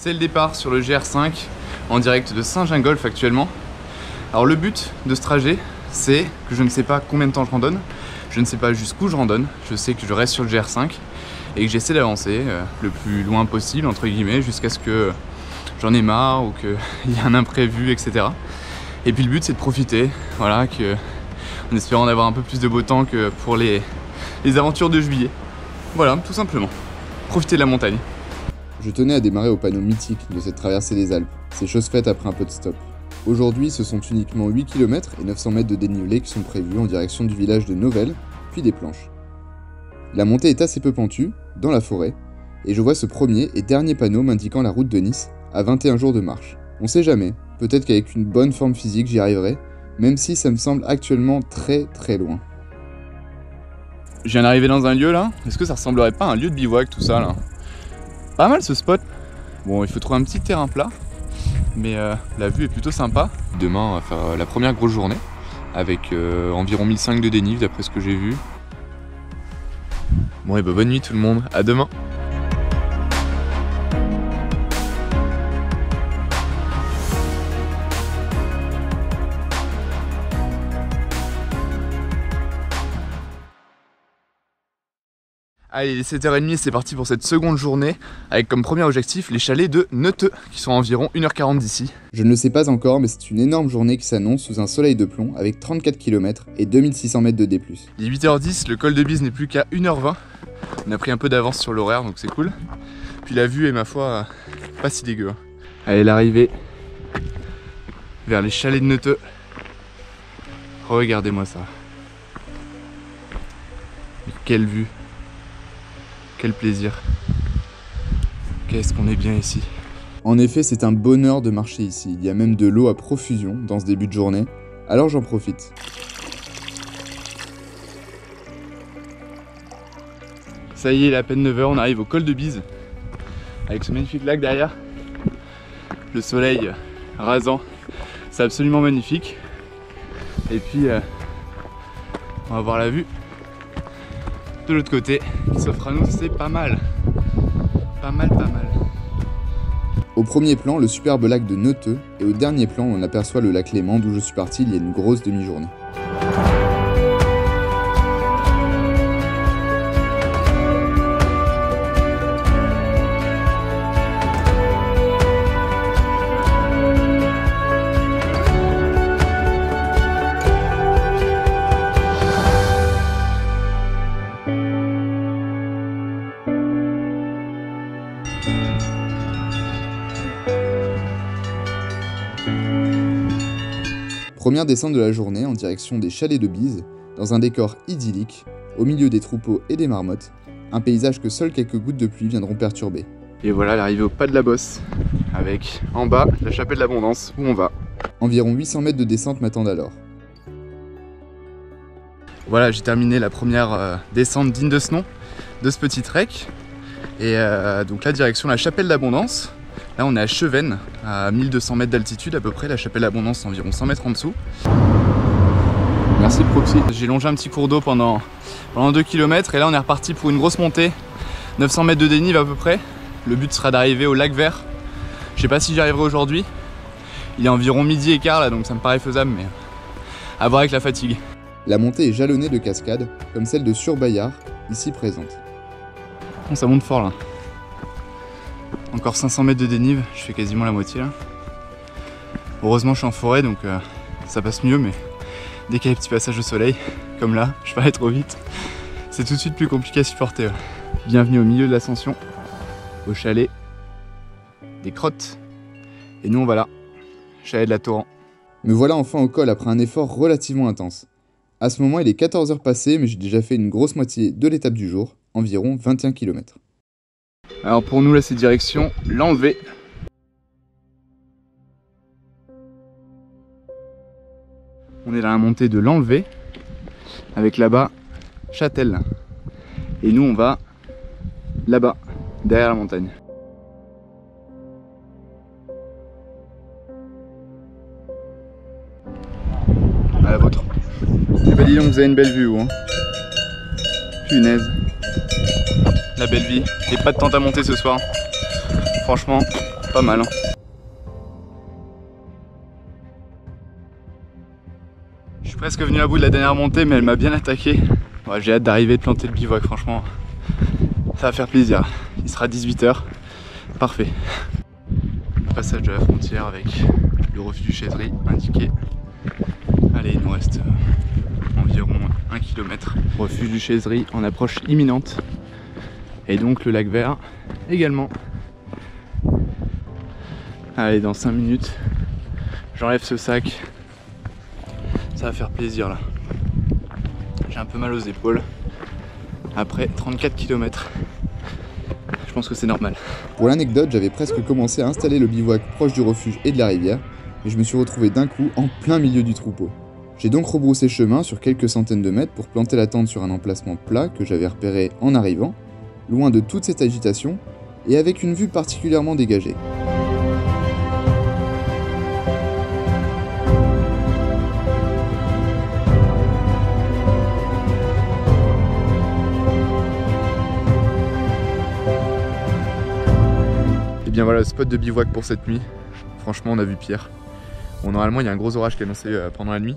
C'est le départ sur le GR5 en direct de Saint-Gingolph actuellement. Alors le but de ce trajet, c'est que je ne sais pas combien de temps je randonne, je ne sais pas jusqu'où je randonne, je sais que je reste sur le GR5 et que j'essaie d'avancer le plus loin possible entre guillemets jusqu'à ce que j'en ai marre ou qu'il y ait un imprévu, etc. Et puis le but c'est de profiter, voilà, en espérant d'avoir un peu plus de beau temps que pour les aventures de juillet. Voilà, tout simplement. Profiter de la montagne. Je tenais à démarrer au panneau mythique de cette traversée des Alpes. C'est chose faite après un peu de stop. Aujourd'hui, ce sont uniquement 8 km et 900 mètres de dénivelé qui sont prévus en direction du village de Novelle, puis des Planches. La montée est assez peu pentue, dans la forêt, et je vois ce premier et dernier panneau m'indiquant la route de Nice, à 21 jours de marche. On sait jamais, peut-être qu'avec une bonne forme physique j'y arriverai, même si ça me semble actuellement très loin. Je viens d'arriver dans un lieu là, est-ce que ça ressemblerait pas à un lieu de bivouac tout ça là? Pas mal ce spot. Bon, il faut trouver un petit terrain plat, mais la vue est plutôt sympa. Demain on va faire la première grosse journée, avec environ 1500 de dénive d'après ce que j'ai vu. Bon et bah bonne nuit tout le monde, à demain. Allez, il est 7h30, c'est parti pour cette seconde journée, avec comme premier objectif les chalets de Neuteux, qui sont à environ 1h40 d'ici. Je ne le sais pas encore, mais c'est une énorme journée qui s'annonce sous un soleil de plomb, avec 34 km et 2600 mètres de D+. Il est 8h10, le col de Bise n'est plus qu'à 1h20. On a pris un peu d'avance sur l'horaire, donc c'est cool. Puis la vue est, ma foi, pas si dégueu. Allez, l'arrivée vers les chalets de Neuteux. Regardez-moi ça. Mais quelle vue! Quel plaisir. Qu'est-ce qu'on est bien ici. En effet, c'est un bonheur de marcher ici. Il y a même de l'eau à profusion dans ce début de journée, alors j'en profite. Ça y est, il est à peine 9h, on arrive au col de Bise, avec ce magnifique lac derrière. Le soleil rasant, c'est absolument magnifique. Et puis, on va voir la vue de l'autre côté qui s'offre à nous, c'est pas mal. Pas mal. Au premier plan, le superbe lac de Neuteux, et au dernier plan, on aperçoit le lac Léman d'où je suis parti il y a une grosse demi-journée. Première descente de la journée en direction des chalets de Bise, dans un décor idyllique, au milieu des troupeaux et des marmottes, un paysage que seules quelques gouttes de pluie viendront perturber. Et voilà l'arrivée au pas de la Bosse, avec en bas la chapelle de l'Abondance où on va. Environ 800 mètres de descente m'attendent alors. Voilà, j'ai terminé la première descente digne de ce nom, de ce petit trek. Et donc là, direction la chapelle d'Abondance. Là, on est à Chevennes, à 1200 mètres d'altitude à peu près. La chapelle d'Abondance, environ 100 mètres en dessous. Merci Proxy. J'ai longé un petit cours d'eau pendant 2 km et là, on est reparti pour une grosse montée. 900 mètres de dénive à peu près. Le but sera d'arriver au lac Vert. Je sais pas si j'y arriverai aujourd'hui. Il est environ 12h15 là, donc ça me paraît faisable, mais à voir avec la fatigue. La montée est jalonnée de cascades, comme celle de Surbayard, ici présente. Bon, ça monte fort là. Encore 500 mètres de dénive, je fais quasiment la moitié là. Heureusement je suis en forêt donc ça passe mieux, mais dès qu'il y a des petits passages au soleil, comme là, je vais aller trop vite, c'est tout de suite plus compliqué à supporter. Ouais. Bienvenue au milieu de l'ascension, au chalet des Crottes. Et nous on va là, chalet de la Torrent. Me voilà enfin au col après un effort relativement intense. À ce moment il est 14h passées, mais j'ai déjà fait une grosse moitié de l'étape du jour, environ 21 km. Alors pour nous là c'est direction l'Enlevé. On est dans la montée de l'Enlevé, avec là-bas Châtel. Et nous on va là-bas, derrière la montagne. À la vôtre. Eh ben dis donc, vous avez une belle vue, hein. Punaise. La belle vie. Et pas de tente à monter ce soir. Franchement, Pas mal, hein. Je suis presque venu à bout de la dernière montée, mais elle m'a bien attaqué. Ouais, j'ai hâte d'arriver de planter le bivouac, franchement. Ça va faire plaisir. Il sera 18 h. Parfait. Passage de la frontière avec le refuge du Chèvrerie indiqué. Allez, il nous reste environ 1 km. Refuge du Chèvrerie en approche imminente. Et donc le lac vert également. Allez, dans 5 minutes, j'enlève ce sac. Ça va faire plaisir là. J'ai un peu mal aux épaules. Après 34 km. Je pense que c'est normal. Pour l'anecdote, j'avais presque commencé à installer le bivouac proche du refuge et de la rivière, mais je me suis retrouvé d'un coup en plein milieu du troupeau. J'ai donc rebroussé chemin sur quelques centaines de mètres pour planter la tente sur un emplacement plat que j'avais repéré en arrivant, loin de toute cette agitation et avec une vue particulièrement dégagée. Et bien voilà le spot de bivouac pour cette nuit. Franchement, on a vu pire. Bon, normalement, il y a un gros orage qui est annoncé pendant la nuit.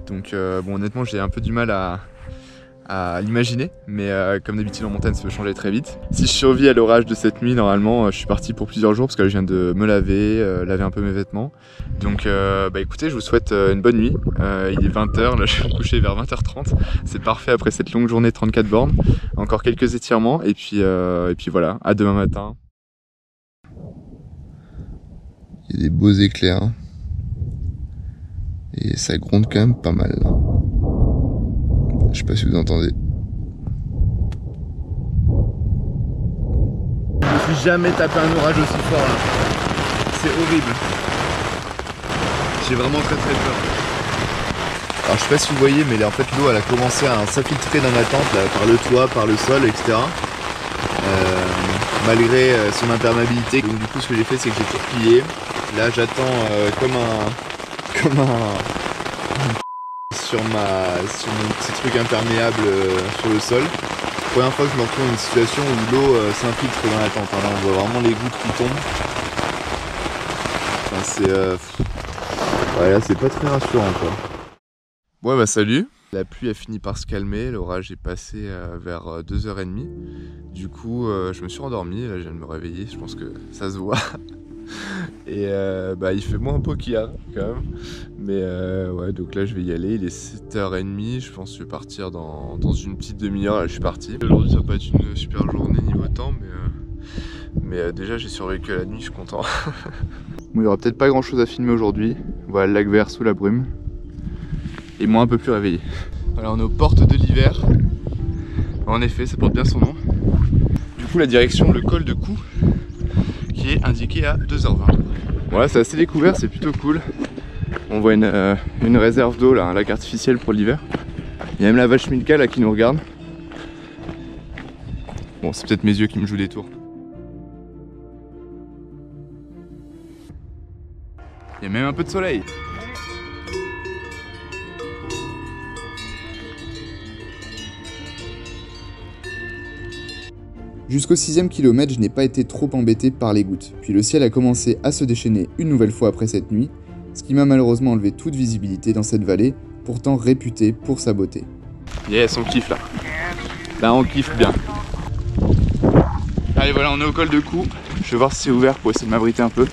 Donc bon, honnêtement, j'ai un peu du mal à l'imaginer, mais comme d'habitude en montagne ça peut changer très vite. Si je survis à l'orage de cette nuit, normalement je suis parti pour plusieurs jours parce que là, je viens de me laver, laver un peu mes vêtements. Donc bah écoutez, je vous souhaite une bonne nuit. Il est 20 h, là je vais me coucher vers 20 h 30. C'est parfait après cette longue journée de 34 bornes. Encore quelques étirements et puis voilà, à demain matin. Il y a des beaux éclairs. Et ça gronde quand même pas mal. Je sais pas si vous entendez. Je me suis jamais tapé un orage aussi fort là. C'est horrible. J'ai vraiment très peur. Alors je sais pas si vous voyez, mais là, en fait l'eau elle a commencé à s'infiltrer dans ma tente là, par le toit, par le sol, etc. Malgré son imperméabilité. Donc du coup ce que j'ai fait c'est que j'ai tout replié. Là j'attends comme un sur mon petit truc imperméable sur le sol. Première fois que je me retrouve dans une situation où l'eau s'infiltre dans la tente. Là on voit vraiment les gouttes qui tombent. Enfin, c'est ouais, là c'est pas très rassurant quoi. Ouais bah salut. La pluie a fini par se calmer, l'orage est passé vers 2 h 30. Du coup je me suis endormi, là je viens de me réveiller, je pense que ça se voit. Et bah il fait moins beau qu'hier quand même. Mais ouais, donc là je vais y aller, il est 7 h 30, je pense que je vais partir dans une petite demi-heure, là je suis parti. Aujourd'hui ça va pas être une super journée niveau temps, mais déjà j'ai survécu à la nuit, je suis content. Bon, il y aura peut-être pas grand chose à filmer aujourd'hui. Voilà le lac vert sous la brume. Et moi un peu plus réveillé. Voilà, on est aux portes de l'hiver. En effet, ça porte bien son nom. Du coup la direction, le col de Cou, qui est indiqué à 2 h 20. Voilà, c'est assez découvert, c'est plutôt cool. On voit une réserve d'eau là, un lac artificiel pour l'hiver. Il y a même la vache Milka là qui nous regarde. Bon, c'est peut-être mes yeux qui me jouent des tours. Il y a même un peu de soleil. Jusqu'au 6e kilomètre, je n'ai pas été trop embêté par les gouttes, puis le ciel a commencé à se déchaîner une nouvelle fois après cette nuit, ce qui m'a malheureusement enlevé toute visibilité dans cette vallée, pourtant réputée pour sa beauté. Yes, on kiffe là. Là on kiffe bien. Allez voilà, on est au col de Cou. Je vais voir si c'est ouvert pour essayer de m'abriter un peu.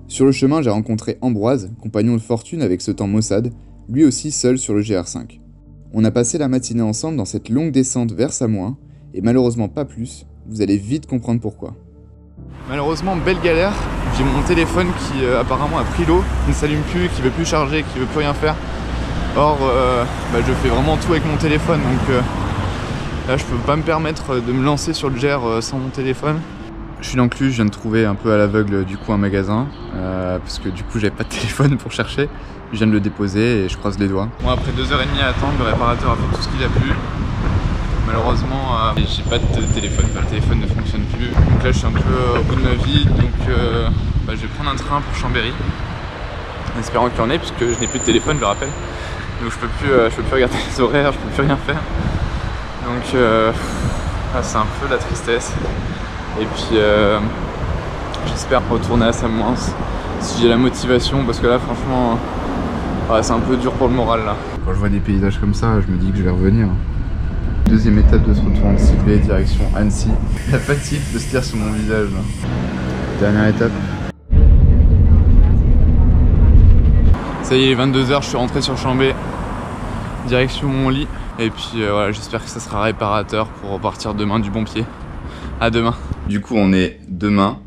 Sur le chemin, j'ai rencontré Ambroise, compagnon de fortune avec ce temps maussade, lui aussi seul sur le GR5. On a passé la matinée ensemble dans cette longue descente vers Samoin, et malheureusement pas plus, vous allez vite comprendre pourquoi. Malheureusement, belle galère, j'ai mon téléphone qui apparemment a pris l'eau, qui ne s'allume plus, qui veut plus charger, qui veut plus rien faire. Or, je fais vraiment tout avec mon téléphone, donc là je peux pas me permettre de me lancer sur le GR sans mon téléphone. Je suis dans Cluj, je viens de trouver un peu à l'aveugle du coup un magasin, parce que du coup j'avais pas de téléphone pour chercher. Je viens de le déposer et je croise les doigts. Bon, après 2 h 30 à attendre, le réparateur a fait tout ce qu'il a pu. Malheureusement, j'ai pas de téléphone, le téléphone ne fonctionne plus. Donc là je suis un peu au bout de ma vie, donc je vais prendre un train pour Chambéry. En espérant qu'il y en ait, puisque je n'ai plus de téléphone, je le rappelle. Donc je peux plus regarder les horaires, je peux plus rien faire. Donc c'est un peu la tristesse. Et puis J'espère retourner à Samoins si j'ai la motivation, parce que là franchement ouais, c'est un peu dur pour le moral là. Quand je vois des paysages comme ça, je me dis que je vais revenir. Deuxième étape de ce retour anticipé, direction Annecy. La fatigue peut se lire sur mon visage là. Dernière étape. Ça y est, 22h, je suis rentré sur Chambé, direction mon lit. Et puis voilà, j'espère que ça sera réparateur pour repartir demain du bon pied. À demain. Du coup, on est demain.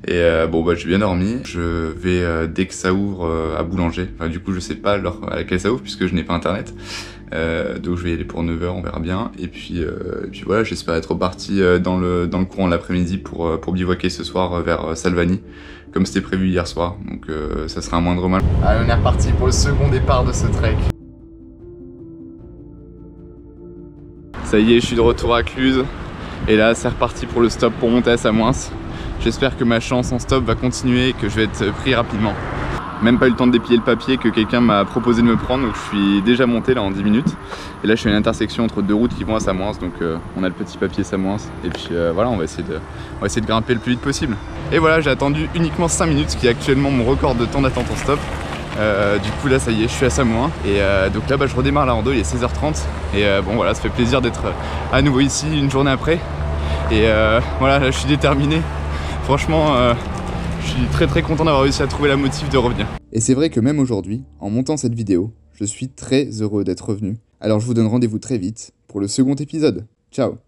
Et bon bah j'ai bien dormi, je vais dès que ça ouvre à Boulanger, enfin du coup je sais pas l'heure à laquelle ça ouvre puisque je n'ai pas internet, donc je vais y aller pour 9h, on verra bien, et puis voilà, j'espère être reparti dans le courant de l'après-midi pour bivouaquer ce soir vers Salvani, comme c'était prévu hier soir, donc ça sera un moindre mal. Allez, on est reparti pour le second départ de ce trek. Ça y est, je suis de retour à Cluse, et là c'est reparti pour le stop pour monter à Samoins. J'espère que ma chance en stop va continuer et que je vais être pris rapidement. Même pas eu le temps de déplier le papier que quelqu'un m'a proposé de me prendre, donc je suis déjà monté là en 10 minutes. Et là je suis à une intersection entre deux routes qui vont à Samoins, donc on a le petit papier Samoins. Et puis voilà, on va essayer de grimper le plus vite possible. Et voilà, j'ai attendu uniquement 5 minutes, ce qui est actuellement mon record de temps d'attente en stop. Du coup là ça y est, je suis à Samoins. Et donc là je redémarre la rando, il est 16h30. Et bon voilà, ça fait plaisir d'être à nouveau ici une journée après. Et voilà, là je suis déterminé. Franchement, je suis très content d'avoir réussi à trouver la motive de revenir. Et c'est vrai que même aujourd'hui, en montant cette vidéo, je suis très heureux d'être revenu. Alors je vous donne rendez-vous très vite pour le second épisode. Ciao!